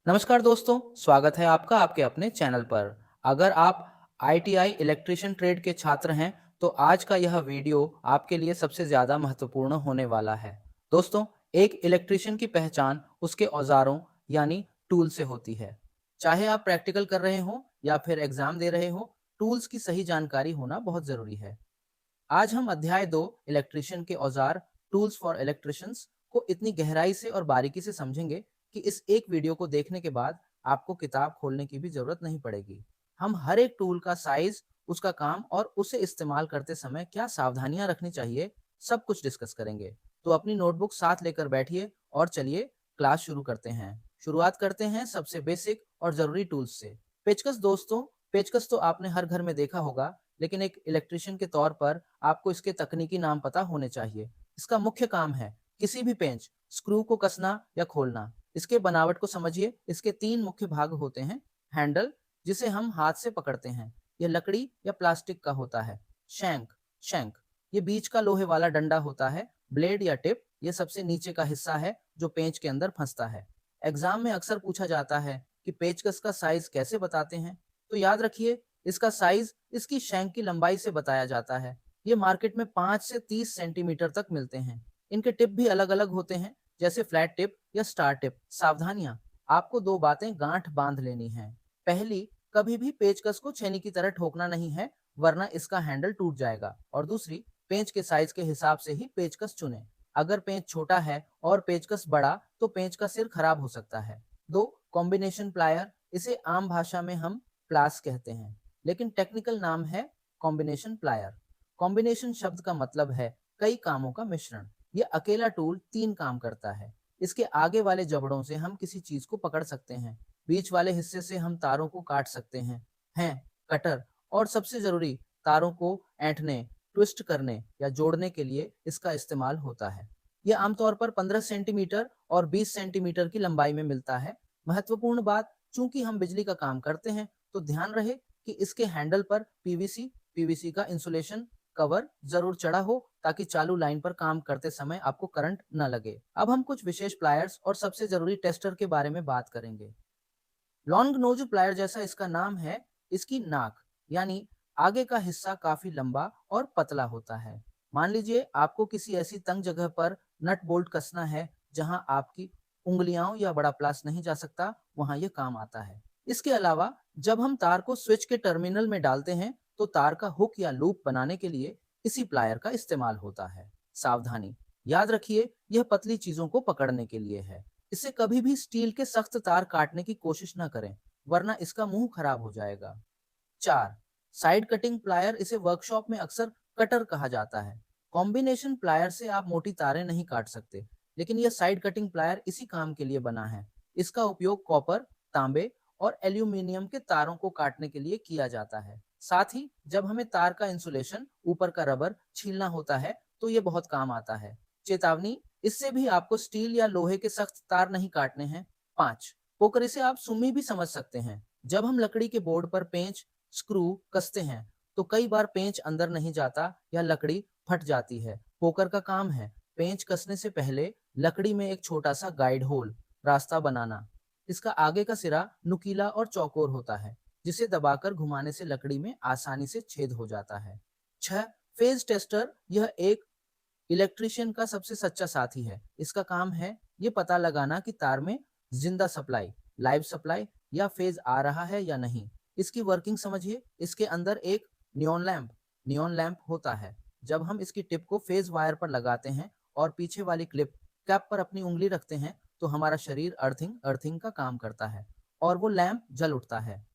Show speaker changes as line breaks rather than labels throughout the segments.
नमस्कार दोस्तों, स्वागत है आपका आपके अपने चैनल पर। अगर आप आईटीआई इलेक्ट्रीशियन ट्रेड के छात्र हैं, तो आज का यह वीडियो आपके लिए सबसे ज़्यादा महत्वपूर्ण होने वाला है। दोस्तों, एक इलेक्ट्रीशियन की पहचान उसके औजारों यानी टूल से होती है। चाहे आप प्रैक्टिकल कर रहे हो या फिर एग्जाम दे रहे हो, टूल्स की सही जानकारी होना बहुत ज़रूरी है। आज हम अध्याय 2 इलेक्ट्रीशियन के औजार टूल्स फॉर इलेक्ट्रिशियंस को इतनी गहराई से और बारीकी से समझेंगे कि इस एक वीडियो को देखने के बाद आपको किताब खोलने की भी जरूरत नहीं पड़ेगी। हम हर एक टूल का साइज, उसका काम और उसे इस्तेमाल करते समय क्या सावधानियां रखनी चाहिए, सब कुछ डिस्कस करेंगे। तो अपनी नोटबुक साथ लेकर बैठिए और चलिए क्लास शुरू करते हैं। शुरुआत करते हैं सबसे बेसिक और जरूरी टूल्स से। पेचकस दोस्तों, पेचकस तो आपने हर घर में देखा होगा, लेकिन एक इलेक्ट्रिशियन के तौर पर आपको इसके तकनीकी नाम पता होने चाहिए। इसका मुख्य काम है किसी भी पेंच, स्क्रू को कसना या खोलना। इसके बनावट को समझिए। इसके 3 मुख्य भाग होते हैं। हैंडल, जिसे हम हाथ से पकड़ते हैं, यह लकड़ी या प्लास्टिक का होता है। शैंक, शैंक, ये बीच का लोहे वाला डंडा होता है। ब्लेड या टिप, ये सबसे नीचे का हिस्सा है जो पेंच के अंदर फंसता है। एग्जाम में अक्सर पूछा जाता है कि पेचकस का साइज कैसे बताते हैं। तो याद रखिए, इसका साइज इसकी शैंक की लंबाई से बताया जाता है। ये मार्केट में 5 से 30 सेंटीमीटर तक मिलते हैं। इनके टिप भी अलग अलग होते हैं, जैसे फ्लैट टिप या स्टार टिप। सावधानियां, आपको 2 बातें गांठ बांध लेनी है। पहली, कभी भी पेचकस को छेनी की तरह ठोकना नहीं है, वरना इसका हैंडल टूट जाएगा। और दूसरी, पेंच के साइज के हिसाब से ही पेचकस चुने। अगर पेंच छोटा है और पेचकस बड़ा, तो पेंच का सिर खराब हो सकता है। 2, कॉम्बिनेशन प्लायर, इसे आम भाषा में हम प्लास कहते हैं, लेकिन टेक्निकल नाम है कॉम्बिनेशन प्लायर। कॉम्बिनेशन शब्द का मतलब है कई कामों का मिश्रण। ये अकेला टूल 3 काम करता है। इसके आगे वाले जबड़ों से हम किसी चीज को पकड़ सकते हैं, बीच वाले हिस्से से हम तारों को काट सकते हैं कटर, और सबसे जरूरी, तारों को ऐंठने, ट्विस्ट करने या जोड़ने के लिए इसका इस्तेमाल होता है। यह आमतौर पर 15 सेंटीमीटर और 20 सेंटीमीटर की लंबाई में मिलता है। महत्वपूर्ण बात, चूंकि हम बिजली का काम करते हैं, तो ध्यान रहे कि इसके हैंडल पर पीवीसी का इंसुलेशन कवर जरूर चढ़ा हो, ताकि चालू लाइन पर काम करते समय आपको करंट न लगे। अब हम कुछ विशेष प्लायर्स और सबसे जरूरी टेस्टर के बारे में बात करेंगे। लॉन्ग नोज प्लायर, जैसा इसका नाम है, इसकी नाक यानी आगे का हिस्सा काफी लंबा और पतला होता है। मान लीजिए आपको किसी ऐसी तंग जगह पर नट बोल्ट कसना है जहां आपकी उंगलियां या बड़ा प्लास नहीं जा सकता, वहां यह काम आता है। इसके अलावा जब हम तार को स्विच के टर्मिनल में डालते हैं, तो तार का हुक या लूप बनाने के लिए इसी प्लायर का इस्तेमाल होता है। सावधानी, याद रखिए, यह पतली चीजों को पकड़ने के लिए है। इसे कभी भी स्टील के सख्त तार काटने की कोशिश न करें, वरना इसका मुंह खराब हो जाएगा। 4, साइड कटिंग प्लायर, इसे वर्कशॉप में अक्सर कटर कहा जाता है। कॉम्बिनेशन प्लायर से आप मोटी तारें नहीं काट सकते, लेकिन यह साइड कटिंग प्लायर इसी काम के लिए बना है। इसका उपयोग कॉपर, तांबे और एल्यूमीनियम के तारों को काटने के लिए किया जाता है। साथ ही जब हमें तार का इंसुलेशन, ऊपर का रबर छीलना होता है, तो यह बहुत काम आता है। चेतावनी, इससे भी आपको स्टील या लोहे के सख्त तार नहीं काटने हैं। 5, पोकर, इसे आप सुम्मी भी समझ सकते हैं। जब हम लकड़ी के बोर्ड पर पेंच, स्क्रू कसते हैं, तो कई बार पेंच अंदर नहीं जाता या लकड़ी फट जाती है। पोकर का काम है पेंच कसने से पहले लकड़ी में एक छोटा सा गाइड होल, रास्ता बनाना। इसका आगे का सिरा नुकीला और चौकोर होता है, जिसे दबाकर घुमाने से लकड़ी में आसानी से छेद हो जाता है। 6, फेज टेस्टर, यह एक इलेक्ट्रिशियन का सबसे सच्चा साथी है। इसका काम है ये पता लगाना कि तार में जिंदा सप्लाई, लाइव सप्लाई या फेज आ रहा है या नहीं। इसकी वर्किंग समझिए। इसके अंदर एक नियॉन लैंप होता है। जब हम इसकी टिप को फेज वायर पर लगाते हैं और पीछे वाली क्लिप कैप पर अपनी उंगली रखते हैं, तो हमारा शरीर अर्थिंग अर्थिंग का काम करता है और वो लैंप जल उठता है।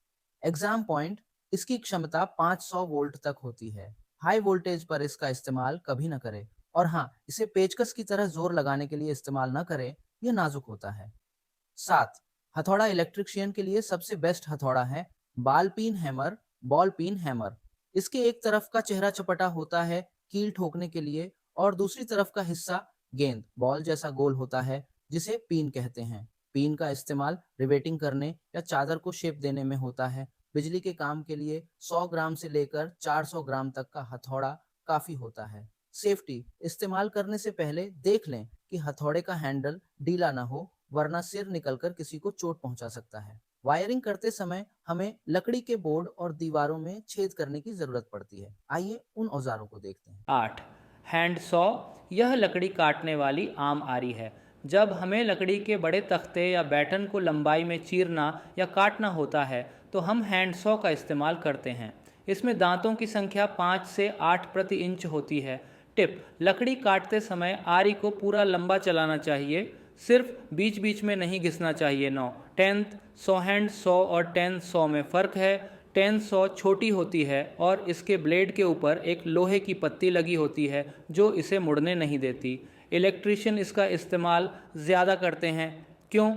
एग्जाम पॉइंट, इसकी क्षमता 500 वोल्ट तक होती है। हाई वोल्टेज पर इसका इस्तेमाल कभी न करें। और हाँ, इसे पेचकस की तरह जोर लगाने के लिए इस्तेमाल न करें, यह नाजुक होता है। 7, हथौड़ा, इलेक्ट्रिशियन के लिए सबसे बेस्ट हथौड़ा है बॉल पीन हैमर। इसके एक तरफ का चेहरा चपटा होता है कील ठोकने के लिए, और दूसरी तरफ का हिस्सा गेंद बॉल जैसा गोल होता है, जिसे पीन कहते हैं। पीन का इस्तेमाल रिवेटिंग करने या चादर को शेप देने में होता है। बिजली के काम के लिए 100 ग्राम से लेकर 400 ग्राम तक का हथौड़ा काफी होता है। सेफ्टी, इस्तेमाल करने से पहले देख लें कि हथौड़े का हैंडल ढीला ना हो, वरना सिर निकलकर किसी को चोट पहुंचा सकता है। वायरिंग करते समय हमें लकड़ी के बोर्ड और दीवारों में छेद करने की जरूरत पड़ती है। आइए उन औजारों को देखते हैं।
8. Hand saw. यह लकड़ी काटने वाली आम आरी है। जब हमें लकड़ी के बड़े तख्ते या बैटन को लंबाई में चीरना या काटना होता है तो हम हैंड सॉ का इस्तेमाल करते हैं। इसमें दांतों की संख्या 5 से 8 प्रति इंच होती है। टिप: लकड़ी काटते समय आरी को पूरा लंबा चलाना चाहिए, सिर्फ बीच बीच में नहीं घिसना चाहिए। 9. Tenth saw. हैंड सॉ और टेंथ सॉ में फ़र्क है। टेंथ सॉ छोटी होती है और इसके ब्लेड के ऊपर एक लोहे की पत्ती लगी होती है जो इसे मुड़ने नहीं देती। इलेक्ट्रीशियन इसका इस्तेमाल ज़्यादा करते हैं। क्यों?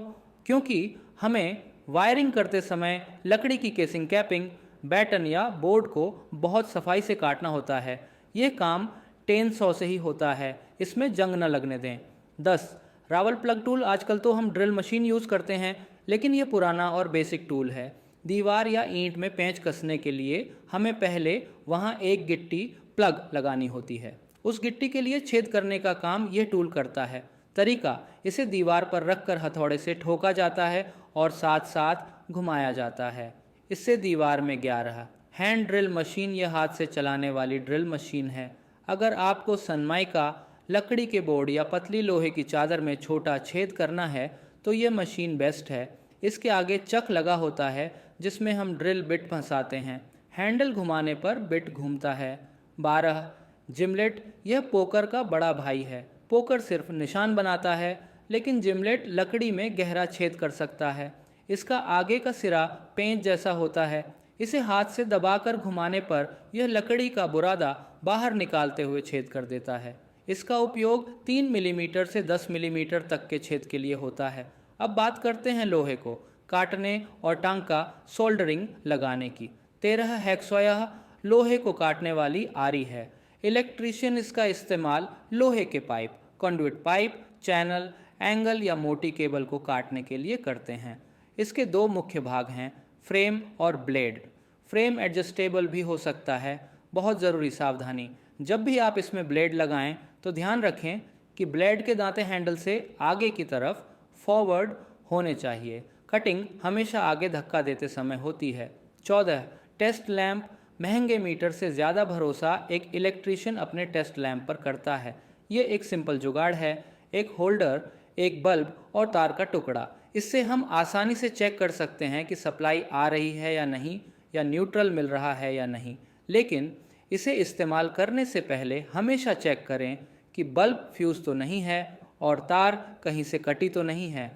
क्योंकि हमें वायरिंग करते समय लकड़ी की केसिंग, कैपिंग, बैटन या बोर्ड को बहुत सफाई से काटना होता है। ये काम टेन सौ से ही होता है, इसमें जंग न लगने दें। 10. Rawal plug tool. आजकल तो हम ड्रिल मशीन यूज़ करते हैं, लेकिन ये पुराना और बेसिक टूल है। दीवार या ईंट में पेंच कसने के लिए हमें पहले वहाँ एक गिट्टी प्लग लगानी होती है। उस गिट्टी के लिए छेद करने का काम यह टूल करता है। तरीका: इसे दीवार पर रखकर हथौड़े से ठोका जाता है और साथ साथ घुमाया जाता है। इससे दीवार में 11. Hand drill machine. यह हाथ से चलाने वाली ड्रिल मशीन है। अगर आपको सनमाइका, लकड़ी के बोर्ड या पतली लोहे की चादर में छोटा छेद करना है तो यह मशीन बेस्ट है। इसके आगे चक लगा होता है जिसमें हम ड्रिल बिट फंसाते हैं। हैंडल घुमाने पर बिट घूमता है। 12. जिमलेट। यह पोकर का बड़ा भाई है। पोकर सिर्फ निशान बनाता है, लेकिन जिमलेट लकड़ी में गहरा छेद कर सकता है। इसका आगे का सिरा पेंच जैसा होता है। इसे हाथ से दबाकर घुमाने पर यह लकड़ी का बुरादा बाहर निकालते हुए छेद कर देता है। इसका उपयोग 3 मिलीमीटर से 10 मिलीमीटर तक के छेद के लिए होता है। अब बात करते हैं लोहे को काटने और टांका सोल्डरिंग लगाने की। 13. हैक्सॉ। यह लोहे को काटने वाली आरी है। इलेक्ट्रीशियन इसका इस्तेमाल लोहे के pipe, conduit pipe, channel, angle या मोटी केबल को काटने के लिए करते हैं। इसके दो मुख्य भाग हैं, फ्रेम और ब्लेड। फ्रेम एडजस्टेबल भी हो सकता है। बहुत ज़रूरी सावधानी: जब भी आप इसमें ब्लेड लगाएं तो ध्यान रखें कि ब्लेड के दांते हैंडल से आगे की तरफ फॉरवर्ड होने चाहिए। कटिंग हमेशा आगे धक्का देते समय होती है। 14. Test lamp. महंगे मीटर से ज़्यादा भरोसा एक इलेक्ट्रीशियन अपने टेस्ट लैंप पर करता है। ये एक सिंपल जुगाड़ है: एक होल्डर, एक बल्ब और तार का टुकड़ा। इससे हम आसानी से चेक कर सकते हैं कि सप्लाई आ रही है या नहीं, या न्यूट्रल मिल रहा है या नहीं। लेकिन इसे इस्तेमाल करने से पहले हमेशा चेक करें कि बल्ब फ्यूज़ तो नहीं है और तार कहीं से कटी तो नहीं है।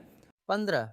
15.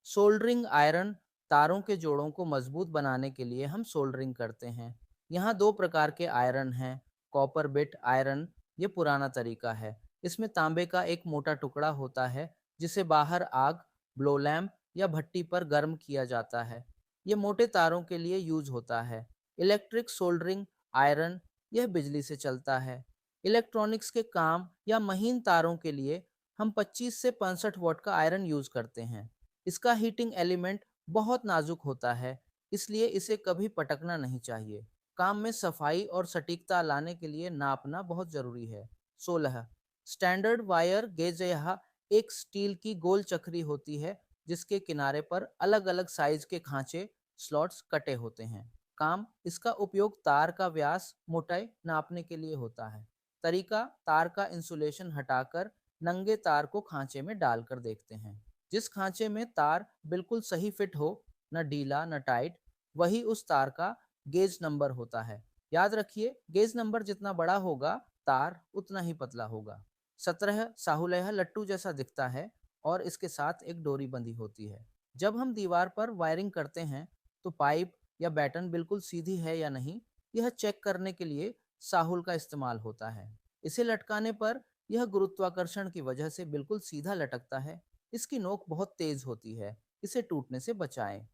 Soldering iron. तारों के जोड़ों को मजबूत बनाने के लिए हम सोल्डरिंग करते हैं। यहाँ दो प्रकार के आयरन हैं। कॉपर बिट आयरन, ये पुराना तरीका है। इसमें तांबे का एक मोटा टुकड़ा होता है जिसे बाहर आग, ब्लो लैंप या भट्टी पर गर्म किया जाता है। ये मोटे तारों के लिए यूज होता है। इलेक्ट्रिक सोल्डरिंग आयरन, यह बिजली से चलता है। इलेक्ट्रॉनिक्स के काम या महीन तारों के लिए हम 25 से 65 वॉट का आयरन यूज करते हैं। इसका हीटिंग एलिमेंट बहुत नाजुक होता है, इसलिए इसे कभी पटकना नहीं चाहिए। काम में सफाई और सटीकता लाने के लिए नापना बहुत जरूरी है। 16. Standard wire gauge. यह एक स्टील की गोल चक्री होती है जिसके किनारे पर अलग अलग साइज के खांचे, स्लॉट्स कटे होते हैं। काम: इसका उपयोग तार का व्यास, मोटाई नापने के लिए होता है। तरीका: तार का इंसुलेशन हटाकर नंगे तार को खांचे में डालकर देखते हैं। जिस खांचे में तार बिल्कुल सही फिट हो, न ढीला न टाइट, वही उस तार का गेज नंबर होता है। याद रखिए, गेज नंबर जितना बड़ा होगा तार उतना ही पतला होगा। 17. साहुल। यह लट्टू जैसा दिखता है और इसके साथ एक डोरी बंधी होती है। जब हम दीवार पर वायरिंग करते हैं तो पाइप या बैटन बिल्कुल सीधी है या नहीं, यह चेक करने के लिए साहुल का इस्तेमाल होता है। इसे लटकाने पर यह गुरुत्वाकर्षण की वजह से बिल्कुल सीधा लटकता है। इसकी नोक बहुत तेज होती है, इसे टूटने से बचाएं।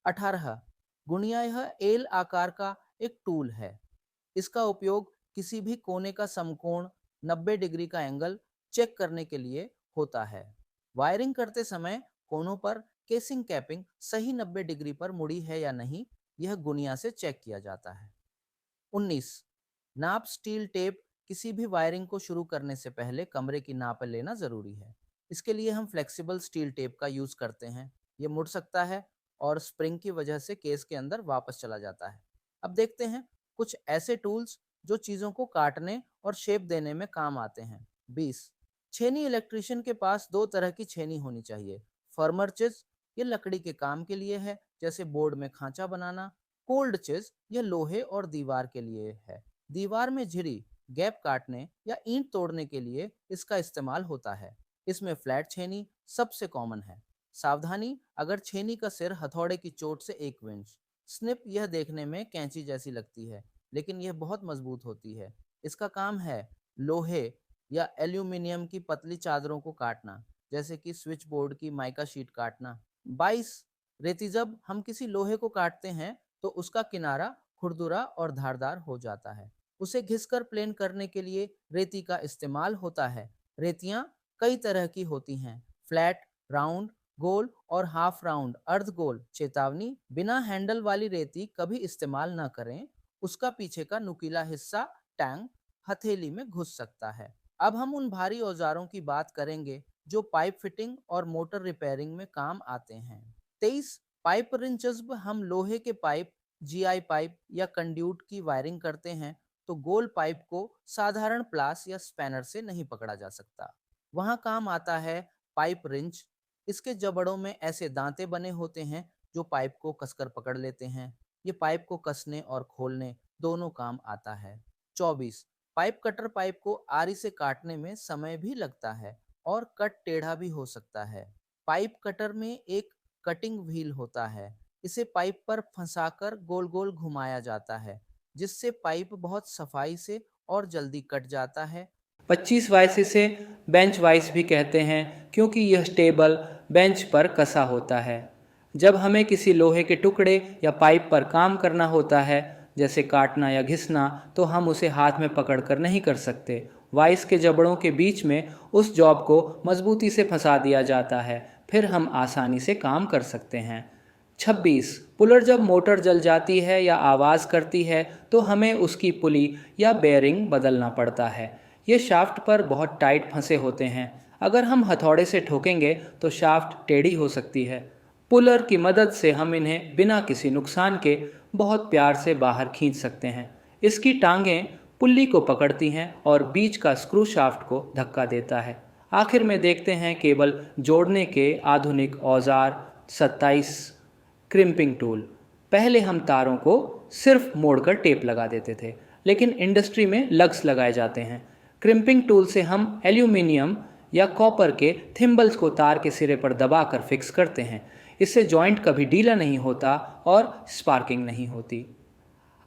18. गुणिया। यह एल आकार का एक टूल है। इसका उपयोग किसी भी कोने का समकोण, 90 डिग्री का एंगल चेक करने के लिए होता है। वायरिंग करते समय कोनों पर केसिंग कैपिंग सही 90 डिग्री पर मुड़ी है या नहीं, यह गुणिया से चेक किया जाता है। 19. नाप स्टील टेप। किसी भी वायरिंग को शुरू करने से पहले कमरे की नाप लेना जरूरी है। इसके लिए हम फ्लेक्सिबल स्टील टेप का यूज करते हैं। ये मुड़ सकता है और स्प्रिंग की वजह से केस के अंदर वापस चला जाता है। अब देखते हैं कुछ ऐसे टूल्स जो चीजों को काटने और शेप देने में काम आते हैं। 20 छेनी इलेक्ट्रिशियन के पास दो तरह की छेनी होनी चाहिए। फर्मर चिज, ये लकड़ी के काम के लिए है, जैसे बोर्ड में खांचा बनाना। कोल्ड चिज, यह लोहे और दीवार के लिए है। दीवार में झिरी, गैप काटने या ईंट तोड़ने के लिए इसका इस्तेमाल होता है। इसमें फ्लैट छेनी सबसे कॉमन है। सावधानी, अगर छेनी का सिर हथौड़े की चोट से 1 इंच। स्निप, यह देखने में कैंची जैसी लगती है, लेकिन यह बहुत मजबूत होती है। इसका काम है लोहे या एल्यूमिनियम की पतली चादरों को काटना, जैसे कि स्विच बोर्ड की माइका शीट काटना। 22 रेती, जब हम किसी लोहे को काटते हैं तो उसका किनारा खुरदुरा और धारदार हो जाता है। उसे घिसकर प्लेन करने के लिए रेती का इस्तेमाल होता है। रेतियां कई तरह की होती हैं, फ्लैट, राउंड, गोल और हाफ राउंड, अर्ध गोल। चेतावनी, बिना हैंडल वाली रेती कभी इस्तेमाल न करें, उसका पीछे का नुकीला हिस्सा टैंक हथेली में घुस सकता है। अब हम उन भारी औजारों की बात करेंगे जो पाइप फिटिंग और मोटर रिपेयरिंग में काम आते हैं। 23 पाइप रिंचेस, हम लोहे के पाइप, जीआई पाइप या कंड्यूट की वायरिंग करते हैं, तो गोल पाइप को साधारण प्लास या स्पैनर से नहीं पकड़ा जा सकता। वहां काम आता है पाइप रिंच। इसके जबड़ों में ऐसे दांते बने होते हैं जो पाइप को कसकर पकड़ लेते हैं। ये पाइप को कसने और खोलने दोनों काम आता है। 24 पाइप कटर, पाइप को आरी से काटने में समय भी लगता है और कट टेढ़ा भी हो सकता है। पाइप कटर में एक कटिंग व्हील होता है। इसे पाइप पर फंसाकर गोल गोल घुमाया जाता है, जिससे पाइप बहुत सफाई से और जल्दी कट जाता है।
25 वाइस इसे बेंच वाइस भी कहते हैं, क्योंकि यह स्टेबल बेंच पर कसा होता है। जब हमें किसी लोहे के टुकड़े या पाइप पर काम करना होता है, जैसे काटना या घिसना, तो हम उसे हाथ में पकड़कर नहीं कर सकते। वाइस के जबड़ों के बीच में उस जॉब को मजबूती से फंसा दिया जाता है, फिर हम आसानी से काम कर सकते हैं। 26 पुलर, जब मोटर जल जाती है या आवाज़ करती है तो हमें उसकी पुली या बेयरिंग बदलना पड़ता है। ये शाफ्ट पर बहुत टाइट फंसे होते हैं। अगर हम हथौड़े से ठोकेंगे तो शाफ्ट टेढ़ी हो सकती है। पुलर की मदद से हम इन्हें बिना किसी नुकसान के बहुत प्यार से बाहर खींच सकते हैं। इसकी टांगें पुल्ली को पकड़ती हैं और बीच का स्क्रू शाफ्ट को धक्का देता है। आखिर में देखते हैं केबल जोड़ने के आधुनिक औजार। 27 क्रिम्पिंग टूल। पहले हम तारों को सिर्फ मोड़कर टेप लगा देते थे, लेकिन इंडस्ट्री में लग्स लगाए जाते हैं। क्रिम्पिंग टूल से हम एल्यूमिनियम या कॉपर के थिम्बल्स को तार के सिरे पर दबाकर फिक्स करते हैं। इससे जॉइंट कभी ढीला नहीं होता और स्पार्किंग नहीं होती।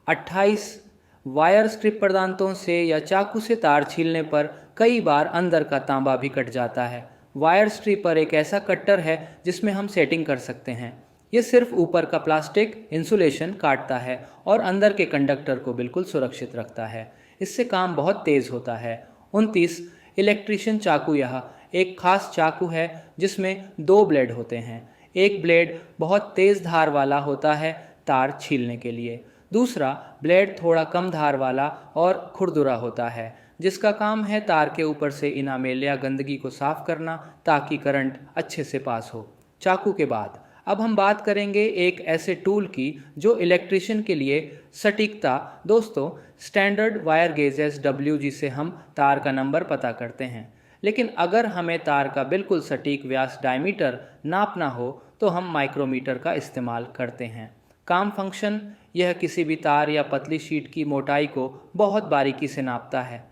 28 वायर स्ट्रिप प्रदांतों से या चाकू से तार छीलने पर कई बार अंदर का तांबा भी कट जाता है। वायर स्ट्रिपर एक ऐसा कट्टर है जिसमें हम सेटिंग कर सकते हैं। ये सिर्फ ऊपर का प्लास्टिक इंसुलेशन काटता है और अंदर के कंडक्टर को बिल्कुल सुरक्षित रखता है। इससे काम बहुत तेज़ होता है। 29 इलेक्ट्रिशियन चाकू, यह एक खास चाकू है जिसमें 2 ब्लेड होते हैं। एक ब्लेड बहुत तेज़ धार वाला होता है तार छीलने के लिए। दूसरा ब्लेड थोड़ा कम धार वाला और खुरदुरा होता है, जिसका काम है तार के ऊपर से इनामेल या गंदगी को साफ करना ताकि करंट अच्छे से पास हो। चाकू के बाद अब हम बात करेंगे एक ऐसे टूल की जो इलेक्ट्रिशियन के लिए सटीकता। दोस्तों, स्टैंडर्ड वायर गेज SW, जिसे हम तार का नंबर पता करते हैं। लेकिन अगर हमें तार का बिल्कुल सटीक व्यास डायमीटर नापना हो तो हम माइक्रोमीटर का इस्तेमाल करते हैं। काम फंक्शन, यह किसी भी तार या पतली शीट की मोटाई को बहुत बारीकी से नापता है।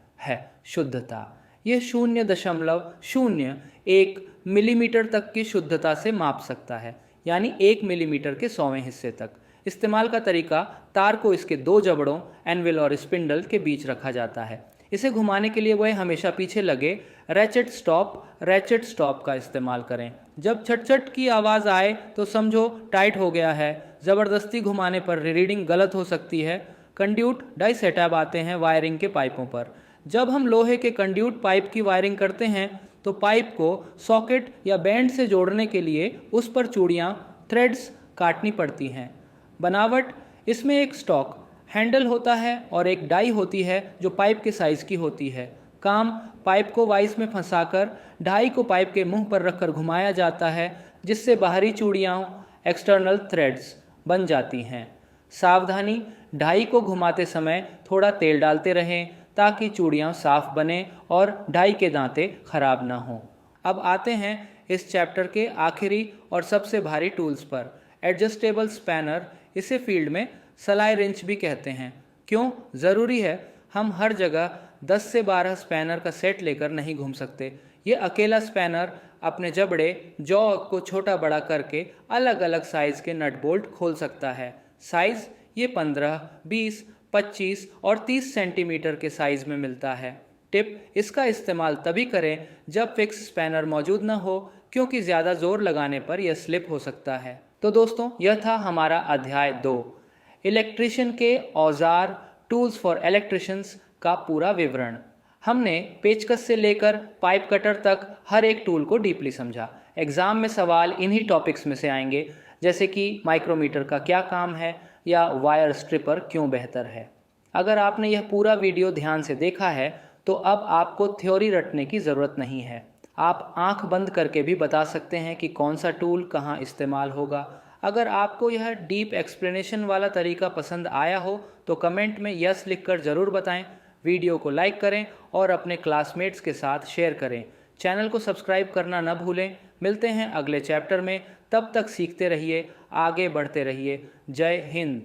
शुद्धता, यह 0.01 मिलीमीटर तक की शुद्धता से माप सकता है, यानी 1 मिलीमीटर के 100वें हिस्से तक। इस्तेमाल का तरीका, तार को इसके 2 जबड़ों एनविल और स्पिंडल के बीच रखा जाता है। इसे घुमाने के लिए वह हमेशा पीछे लगे रैचेट स्टॉप का इस्तेमाल करें। जब छट की आवाज़ आए तो समझो टाइट हो गया है। ज़बरदस्ती घुमाने पर रीडिंग गलत हो सकती है। कंड्यूट डाइसेटैब आते हैं वायरिंग के पाइपों पर। जब हम लोहे के कंड्यूट पाइप की वायरिंग करते हैं तो पाइप को सॉकेट या बैंड से जोड़ने के लिए उस पर चूड़ियाँ, थ्रेड्स काटनी पड़ती हैं। बनावट, इसमें एक स्टॉक हैंडल होता है और एक डाई होती है जो पाइप के साइज़ की होती है। काम पाइप को वाइस में फंसाकर ढाई को पाइप के मुंह पर रखकर घुमाया जाता है, जिससे बाहरी चूड़ियाँ एक्सटर्नल थ्रेड्स बन जाती हैं। सावधानी, ढाई को घुमाते समय थोड़ा तेल डालते रहें ताकि चूड़ियाँ साफ बने और ढाई के दांते खराब ना हों। अब आते हैं इस चैप्टर के आखिरी और सबसे भारी टूल्स पर, एडजस्टेबल स्पैनर। इसे फील्ड में सलाई रिंच भी कहते हैं। क्यों ज़रूरी है? हम हर जगह 10 से 12 स्पैनर का सेट लेकर नहीं घूम सकते। ये अकेला स्पैनर अपने जबड़े जॉ को छोटा बड़ा करके अलग अलग साइज़ के नट बोल्ट खोल सकता है। साइज़ ये 15, 20, 25 और 30 सेंटीमीटर के साइज़ में मिलता है। टिप, इसका इस्तेमाल तभी करें जब फिक्स स्पैनर मौजूद न हो, क्योंकि ज़्यादा ज़ोर लगाने पर यह स्लिप हो सकता है। तो दोस्तों, यह था हमारा अध्याय 2, इलेक्ट्रिशियन के औजार, टूल्स फॉर इलेक्ट्रिशियंस का पूरा विवरण। हमने पेचकस से लेकर पाइप कटर तक हर एक टूल को डीपली समझा। एग्ज़ाम में सवाल इन्हीं टॉपिक्स में से आएंगे, जैसे कि माइक्रोमीटर का क्या काम है या वायर स्ट्रिपर क्यों बेहतर है। अगर आपने यह पूरा वीडियो ध्यान से देखा है तो अब आपको थ्योरी रटने की ज़रूरत नहीं है। आप आंख बंद करके भी बता सकते हैं कि कौन सा टूल कहाँ इस्तेमाल होगा। अगर आपको यह डीप एक्सप्लेनेशन वाला तरीका पसंद आया हो तो कमेंट में यस लिखकर ज़रूर बताएं। वीडियो को लाइक करें और अपने क्लासमेट्स के साथ शेयर करें। चैनल को सब्सक्राइब करना न भूलें। मिलते हैं अगले चैप्टर में, तब तक सीखते रहिए, आगे बढ़ते रहिए। जय हिंद।